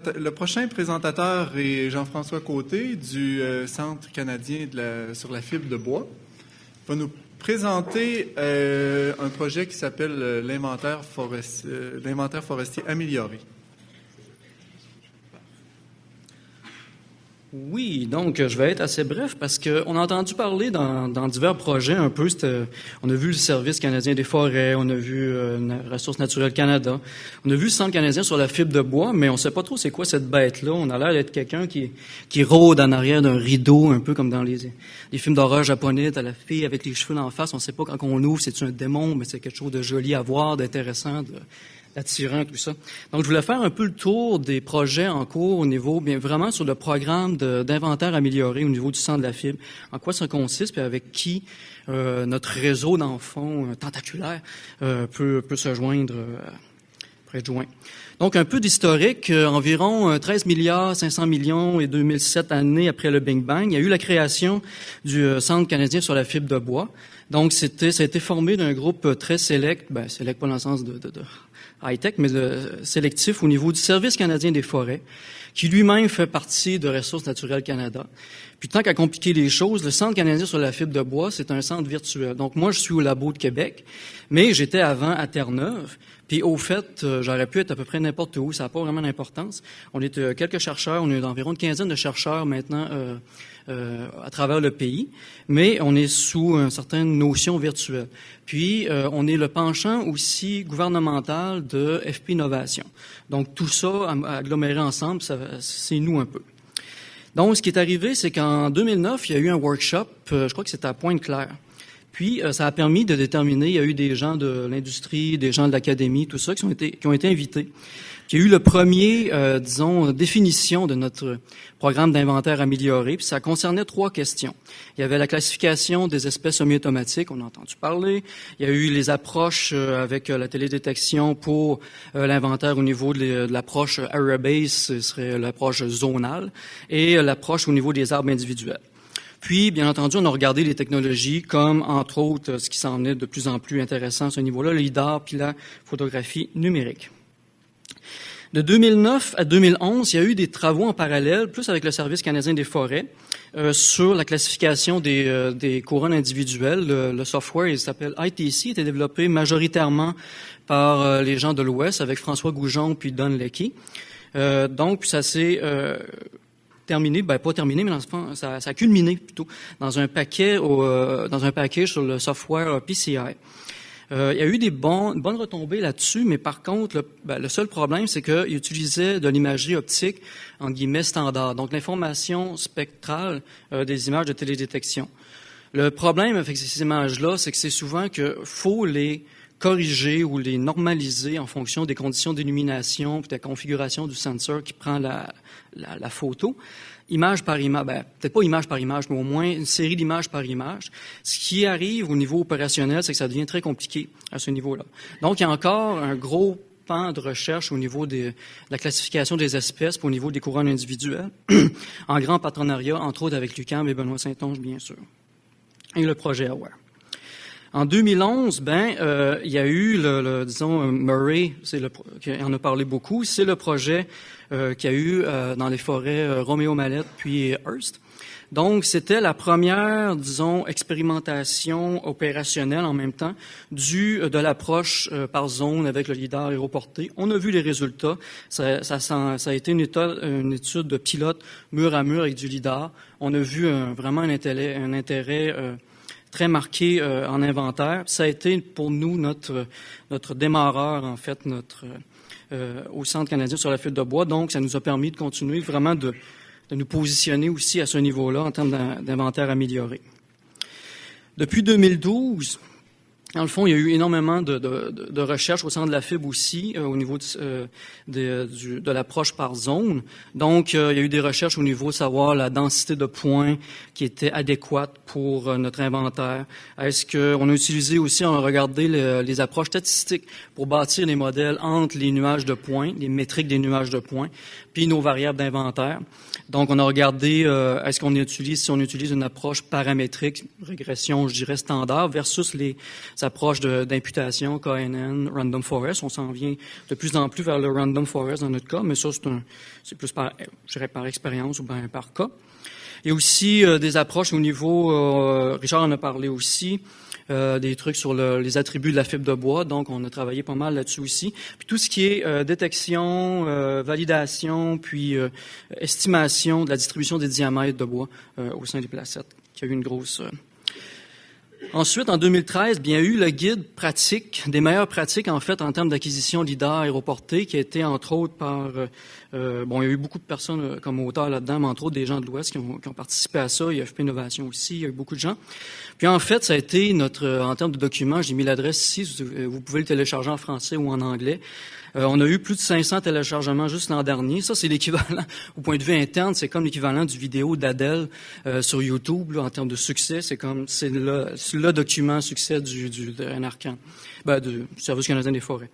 Le prochain présentateur est Jean-François Côté du Centre canadien sur la fibre de bois. Il va nous présenter un projet qui s'appelle l'inventaire forestier amélioré. Oui, donc je vais être assez bref parce qu'on a entendu parler dans divers projets un peu. On a vu le Service canadien des forêts, on a vu Ressources naturelles Canada, on a vu le Centre canadien sur la fibre de bois, mais on ne sait pas trop c'est quoi cette bête-là. On a l'air d'être quelqu'un qui rôde en arrière d'un rideau, un peu comme dans les films d'horreur japonais. T'as la fille avec les cheveux en face, on ne sait pas quand on l'ouvre, c'est-tu un démon, mais c'est quelque chose de joli à voir, d'intéressant, attirant, tout ça. Donc, je voulais faire un peu le tour des projets en cours au niveau, bien vraiment sur le programme d'inventaire amélioré au niveau du Centre de la fibre. En quoi ça consiste, puis avec qui notre réseau d'enfants tentaculaire peut se joindre, pourrait être joint. Donc, un peu d'historique, environ 13 milliards 500 millions et 2007 années après le Big Bang, il y a eu la création du Centre canadien sur la fibre de bois. Donc, ça a été formé d'un groupe très select pas dans le sens de high-tech, mais sélectif au niveau du Service canadien des forêts, qui lui-même fait partie de Ressources naturelles Canada. Puis tant qu'à compliquer les choses, le Centre canadien sur la fibre de bois, c'est un centre virtuel. Donc moi, je suis au Labo de Québec, mais j'étais avant à Terre-Neuve. Puis au fait, j'aurais pu être à peu près n'importe où, ça n'a pas vraiment d'importance. On est quelques chercheurs, on est d'environ une quinzaine de chercheurs maintenant à travers le pays, mais on est sous une certaine notion virtuelle. Puis on est le penchant aussi gouvernemental de FP Innovation. Donc tout ça aggloméré ensemble, c'est nous un peu. Donc ce qui est arrivé, c'est qu'en 2009, il y a eu un workshop, je crois que c'était à Pointe-Claire. Puis, ça a permis de déterminer, il y a eu des gens de l'industrie, des gens de l'académie, tout ça, qui ont été invités. Il y a eu le premier, définition de notre programme d'inventaire amélioré, puis ça concernait 3 questions. Il y avait la classification des espèces semi-automatiques, on a entendu parler. Il y a eu les approches avec la télédétection pour l'inventaire au niveau de l'approche area-based, ce serait l'approche zonale, et l'approche au niveau des arbres individuels. Puis, bien entendu, on a regardé les technologies comme, entre autres, ce qui s'en est de plus en plus intéressant à ce niveau-là, le lidar puis la photographie numérique. De 2009 à 2011, il y a eu des travaux en parallèle, plus avec le Service canadien des forêts, sur la classification des couronnes individuelles. Le software, il s'appelle ITC, était développé majoritairement par les gens de l'Ouest, avec François Goujon puis Don Leckie. Donc, ça s'est terminé, pas terminé, mais ça a culminé plutôt dans un paquet sur le software PCI. Il y a eu des bonnes retombées là-dessus, mais par contre, le seul problème, c'est qu'il utilisait de l'imagerie optique, en guillemets, standard, donc l'information spectrale des images de télédétection. Le problème avec ces images-là, c'est que c'est souvent qu'il faut les corriger ou les normaliser en fonction des conditions d'illumination et de la configuration du sensor qui prend la photo, image par image, peut-être pas image par image, mais au moins une série d'images par image. Ce qui arrive au niveau opérationnel, c'est que ça devient très compliqué à ce niveau-là. Donc, il y a encore un gros pan de recherche au niveau de la classification des espèces, puis au niveau des couronnes individuelles, en grand partenariat, entre autres avec l'UQAM et Benoît Saint-Onge, bien sûr, et le projet AWARE. En 2011, il y a eu Murray, qui en a parlé beaucoup. C'est le projet qu'il y a eu dans les forêts Roméo Mallette puis Hearst. Donc, c'était la première, expérimentation opérationnelle en même temps de l'approche par zone avec le lidar aéroporté. On a vu les résultats. Ça a été une étude de pilote mur à mur avec du lidar. On a vu vraiment un intérêt très marqué en inventaire. Ça a été pour nous notre démarreur, en fait, au Centre canadien sur la fibre de bois. Donc, ça nous a permis de continuer vraiment de nous positionner aussi à ce niveau-là en termes d'inventaire amélioré. Depuis 2012, dans le fond, il y a eu énormément de recherches au Centre de la fibre aussi, au niveau de l'approche par zone. Donc, il y a eu des recherches au niveau de savoir la densité de points qui était adéquate pour notre inventaire. Est-ce qu'on a utilisé aussi, on a regardé les approches statistiques pour bâtir les modèles entre les nuages de points, les métriques des nuages de points, puis nos variables d'inventaire. Donc, on a regardé si on utilise une approche paramétrique, régression, je dirais, standard, versus les approches d'imputation, KNN, Random Forest. On s'en vient de plus en plus vers le Random Forest dans notre cas, mais ça, c'est plus par expérience ou bien par cas. Il y a aussi des approches au niveau, Richard en a parlé aussi, des trucs sur les attributs de la fibre de bois. Donc, on a travaillé pas mal là-dessus aussi. Puis tout ce qui est détection, validation, puis estimation de la distribution des diamètres de bois au sein des placettes, qui a eu une grosse... Ensuite, en 2013, bien, il y a eu le guide pratique, des meilleures pratiques, en fait, en termes d'acquisition lidar aéroporté, qui a été, entre autres, par... il y a eu beaucoup de personnes comme auteurs là-dedans, mais entre autres des gens de l'Ouest qui ont participé à ça. Il y a FP Innovation aussi, il y a eu beaucoup de gens. Puis, en fait, ça a été en termes de documents, j'ai mis l'adresse ici, vous pouvez le télécharger en français ou en anglais. On a eu plus de 500 téléchargements juste l'an dernier. Ça, c'est l'équivalent, au point de vue interne, c'est comme l'équivalent du vidéo d'Adèle sur YouTube, là, en termes de succès. C'est le document succès du NARCAN, du Service canadien des forêts.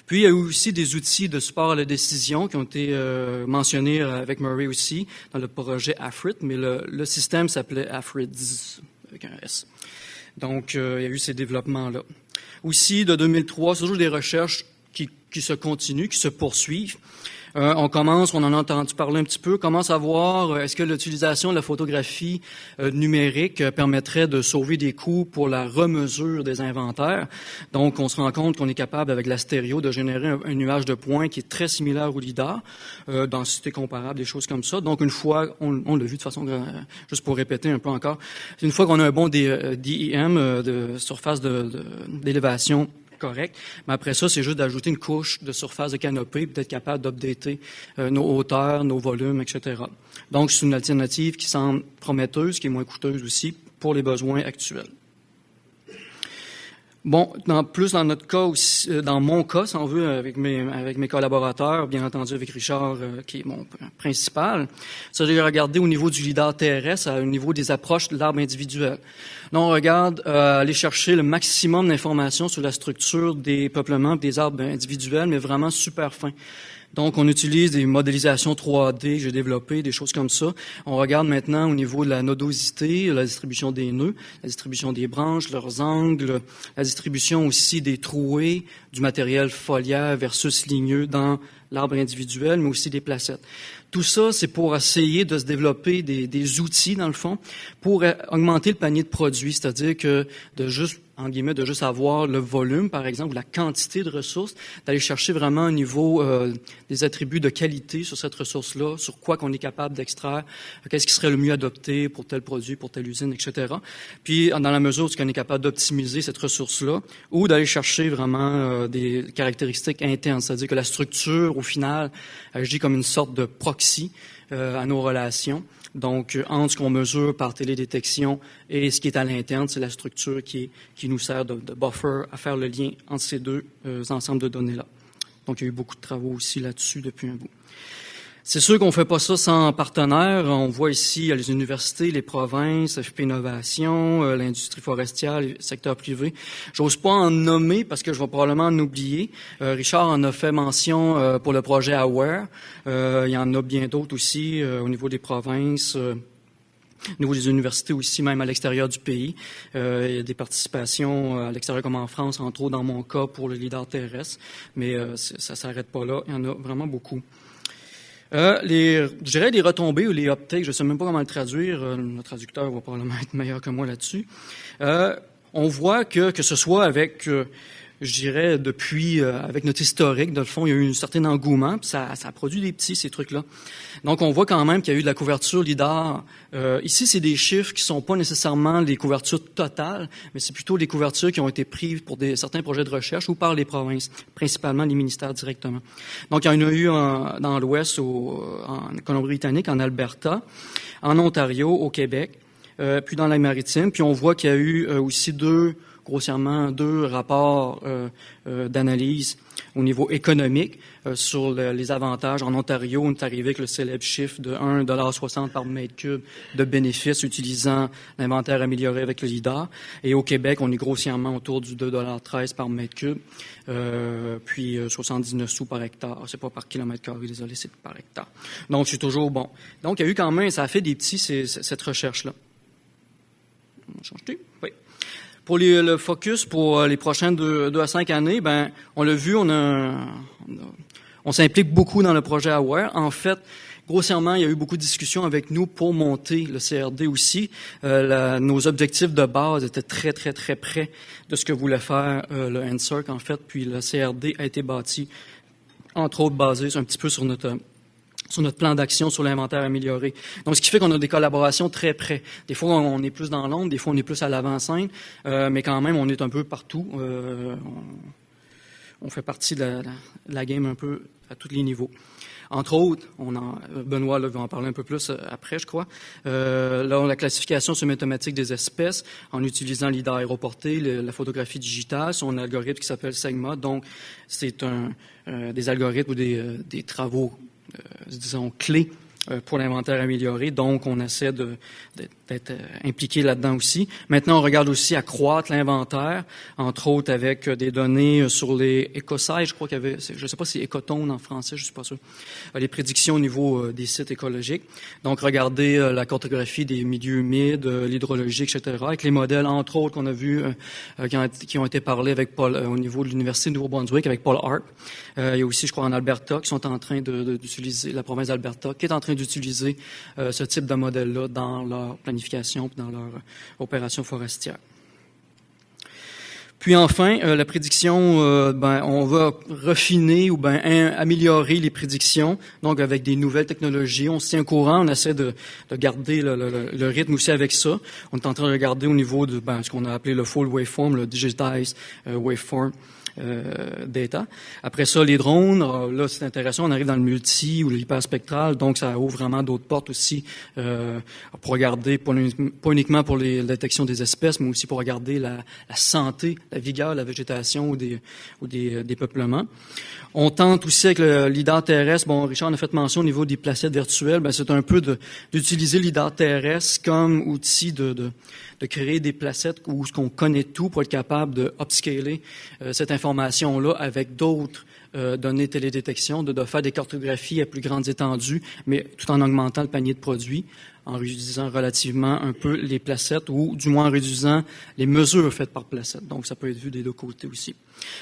Puis, il y a eu aussi des outils de support à la décision qui ont été mentionnés avec Murray aussi dans le projet AFRIT, mais le système s'appelait AFRITS, avec un S. Donc, il y a eu ces développements-là. Aussi, de 2003, c'est toujours des recherches qui se continuent, qui se poursuivent. On en a entendu parler un petit peu, commence à voir est-ce que l'utilisation de la photographie numérique permettrait de sauver des coûts pour la remesure des inventaires. Donc, on se rend compte qu'on est capable, avec la stéréo, de générer un nuage de points qui est très similaire au lidar, densité comparable, des choses comme ça. Donc, une fois, on l'a vu de façon, juste pour répéter un peu encore, une fois qu'on a un bon DEM, de surface d'élévation, correct. Mais après ça, c'est juste d'ajouter une couche de surface de canopée, puis d'être capable d'updater nos hauteurs, nos volumes, etc. Donc, c'est une alternative qui semble prometteuse, qui est moins coûteuse aussi pour les besoins actuels. Bon, dans notre cas aussi, dans mon cas, si on veut, avec mes collaborateurs, bien entendu avec Richard, qui est mon principal, ça, j'ai regardé au niveau du lidar terrestre, au niveau des approches de l'arbre individuel. Là, on regarde aller chercher le maximum d'informations sur la structure des peuplements des arbres individuels, mais vraiment super fin. Donc, on utilise des modélisations 3D, j'ai développé des choses comme ça. On regarde maintenant au niveau de la nodosité, la distribution des nœuds, la distribution des branches, leurs angles, la distribution aussi des trouées, du matériel foliaire versus ligneux dans l'arbre individuel, mais aussi des placettes. Tout ça, c'est pour essayer de se développer des outils, dans le fond, pour augmenter le panier de produits, c'est-à-dire que de juste avoir le volume, par exemple, ou la quantité de ressources, d'aller chercher vraiment au niveau des attributs de qualité sur cette ressource-là, sur quoi qu'on est capable d'extraire, qu'est-ce qui serait le mieux adopté pour tel produit, pour telle usine, etc. Puis, dans la mesure où on est capable d'optimiser cette ressource-là, ou d'aller chercher vraiment des caractéristiques internes, c'est-à-dire que la structure, au final, agit comme une sorte de proxy à nos relations. Donc, entre ce qu'on mesure par télédétection et ce qui est à l'interne, c'est la structure qui nous sert de buffer à faire le lien entre ces deux ensembles de données-là. Donc, il y a eu beaucoup de travaux aussi là-dessus depuis un bout. C'est sûr qu'on ne fait pas ça sans partenaires. On voit ici les universités, les provinces, FP Innovation, l'industrie forestière, le secteur privé. J'ose pas en nommer parce que je vais probablement en oublier. Richard en a fait mention pour le projet AWARE. Il y en a bien d'autres aussi au niveau des provinces. Au niveau des universités aussi, même à l'extérieur du pays. Il y a des participations à l'extérieur comme en France, entre autres dans mon cas pour le lidar terrestre. Mais ça s'arrête pas là. Il y en a vraiment beaucoup. Je dirais les retombées ou les uptakes, je ne sais même pas comment le traduire, le traducteur va probablement être meilleur que moi là-dessus. On voit que ce soit avec, je dirais, depuis, avec notre historique, dans le fond, il y a eu un certain engouement, puis ça a produit des petits, ces trucs-là. Donc, on voit quand même qu'il y a eu de la couverture lidar. Ici, c'est des chiffres qui sont pas nécessairement les couvertures totales, mais c'est plutôt les couvertures qui ont été prises pour certains projets de recherche ou par les provinces, principalement les ministères directement. Donc, il y en a eu dans l'Ouest, en Colombie-Britannique, en Alberta, en Ontario, au Québec, puis dans la maritime. Puis on voit qu'il y a eu aussi grossièrement deux rapports d'analyse au niveau économique sur les avantages. En Ontario, on est arrivé avec le célèbre chiffre de 1,60 $ par mètre cube de bénéfices utilisant l'inventaire amélioré avec le lidar. Et au Québec, on est grossièrement autour du 2,13 $ par mètre cube, puis 79 sous par hectare. C'est pas par kilomètre carré, désolé, c'est par hectare. Donc, c'est toujours bon. Donc, il y a eu quand même, ça a fait des petits, cette recherche-là. On va changer? Oui. Pour le focus pour les prochaines 2 à 5 années, ben on l'a vu, on s'implique beaucoup dans le projet Aware. En fait, grossièrement, il y a eu beaucoup de discussions avec nous pour monter le CRD aussi. Nos objectifs de base étaient très, très, très près de ce que voulait faire le NSERC, en fait. Puis le CRD a été bâti, entre autres, basé un petit peu sur notre plan d'action, sur l'inventaire amélioré. Donc, ce qui fait qu'on a des collaborations très près. Des fois, on est plus dans l'ombre, des fois, on est plus à l'avant-scène, mais quand même, on est un peu partout. On fait partie de la game un peu à tous les niveaux. Entre autres, Benoît là, va en parler un peu plus après, je crois. Là, la classification mathématique des espèces en utilisant l'IDA aéroporté, la photographie digitale, son algorithme qui s'appelle SEGMA. Donc, c'est des algorithmes ou des travaux, disons, clés pour l'inventaire amélioré. Donc, on essaie d'être impliqué là-dedans aussi. Maintenant, on regarde aussi accroître l'inventaire, entre autres avec des données sur les écosites. Je crois qu'il y avait, je ne sais pas si c'est écotones en français, je ne suis pas sûr. Les prédictions au niveau des sites écologiques. Donc, regarder la cartographie des milieux humides, l'hydrologie, etc. Avec les modèles, entre autres, qu'on a vus, qui ont été parlés avec Paul, au niveau de l'Université de Nouveau-Brunswick, avec Paul Harp. Il y a aussi, je crois, en Alberta, qui sont en train d'utiliser, la province d'Alberta, qui est en train d'utiliser ce type de modèle-là dans leur planification et dans leur opération forestière. Puis enfin, la prédiction, on va refiner ou améliorer les prédictions, donc avec des nouvelles technologies. On se tient au courant, on essaie de garder le rythme aussi avec ça. On est en train de regarder au niveau de ce qu'on a appelé le full waveform, le digitized waveform. Data. Après ça, les drones, là c'est intéressant, on arrive dans le multi ou l'hyperspectral, donc ça ouvre vraiment d'autres portes aussi pour regarder, pas uniquement pour la détection des espèces, mais aussi pour regarder la santé, la vigueur de la végétation ou des peuplements. On tente aussi avec le lidar terrestre, Richard en a fait mention au niveau des placettes virtuelles, c'est un peu d'utiliser le lidar terrestre comme outil de créer des placettes où ce qu'on connaît tout pour être capable de upscaler cette information-là avec d'autres données télédétection, de faire des cartographies à plus grandes étendues, mais tout en augmentant le panier de produits, en réduisant relativement un peu les placettes ou du moins en réduisant les mesures faites par placette. Donc, ça peut être vu des deux côtés aussi.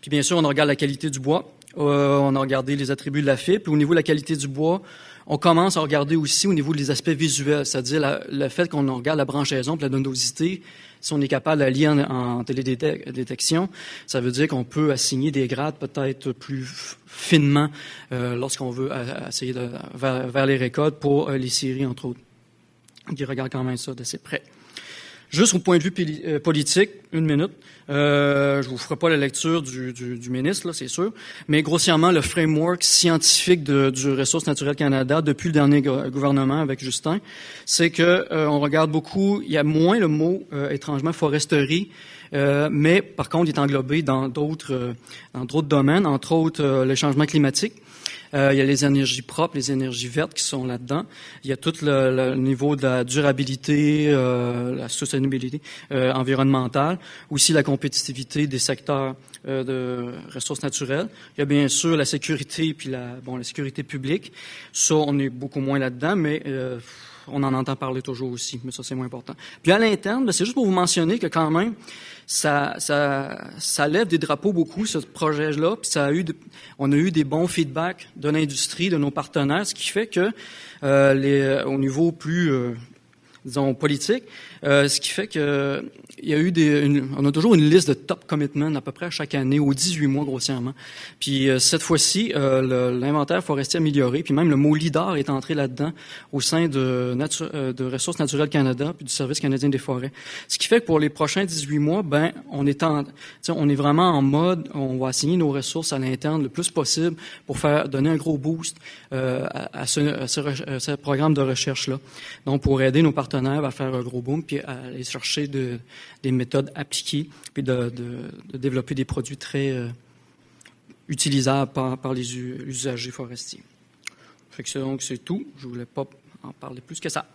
Puis, bien sûr, on regarde la qualité du bois. On a regardé les attributs de la fibre. Puis, au niveau de la qualité du bois, on commence à regarder aussi au niveau des aspects visuels, c'est-à-dire le fait qu'on regarde la branchaison et la nodosité. Si on est capable de la lier en télédétection, ça veut dire qu'on peut assigner des grades peut-être plus finement lorsqu'on veut essayer vers les récoltes pour les scieries, entre autres. Qui regarde quand même ça d'assez près. Juste au point de vue politique, 1 minute. Je vous ferai pas la lecture du ministre, là, c'est sûr. Mais grossièrement, le framework scientifique du Ressources naturelles Canada depuis le dernier gouvernement avec Justin, c'est que on regarde beaucoup. Il y a moins le mot étrangement foresterie. Mais par contre, il est englobé dans d'autres domaines, entre autres le changement climatique. Il y a les énergies propres, les énergies vertes qui sont là-dedans. Il y a tout le niveau de la durabilité, la sustainabilité environnementale, aussi la compétitivité des secteurs de ressources naturelles. Il y a bien sûr la sécurité puis la sécurité publique. Ça, on est beaucoup moins là-dedans, mais on en entend parler toujours aussi, mais ça, c'est moins important. Puis à l'interne, c'est juste pour vous mentionner que quand même, ça lève des drapeaux beaucoup, ce projet-là, puis on a eu des bons feedbacks de l'industrie, de nos partenaires, ce qui fait que au niveau plus, disons, politique, ce qui fait que il y a eu on a toujours une liste de top commitments à peu près à chaque année, aux 18 mois grossièrement. Puis cette fois-ci, l'inventaire forestier amélioré, puis même le mot LIDAR est entré là-dedans au sein de Ressources naturelles Canada puis du Service canadien des forêts. Ce qui fait que pour les prochains 18 mois, on est vraiment en mode, on va assigner nos ressources à l'interne le plus possible pour donner un gros boost à ce programme de recherche-là. Donc, pour aider nos partenaires à faire un gros boom puis à aller chercher des méthodes appliquées, puis de développer des produits très utilisables par les usagers forestiers. Donc, c'est tout. Je voulais pas en parler plus que ça.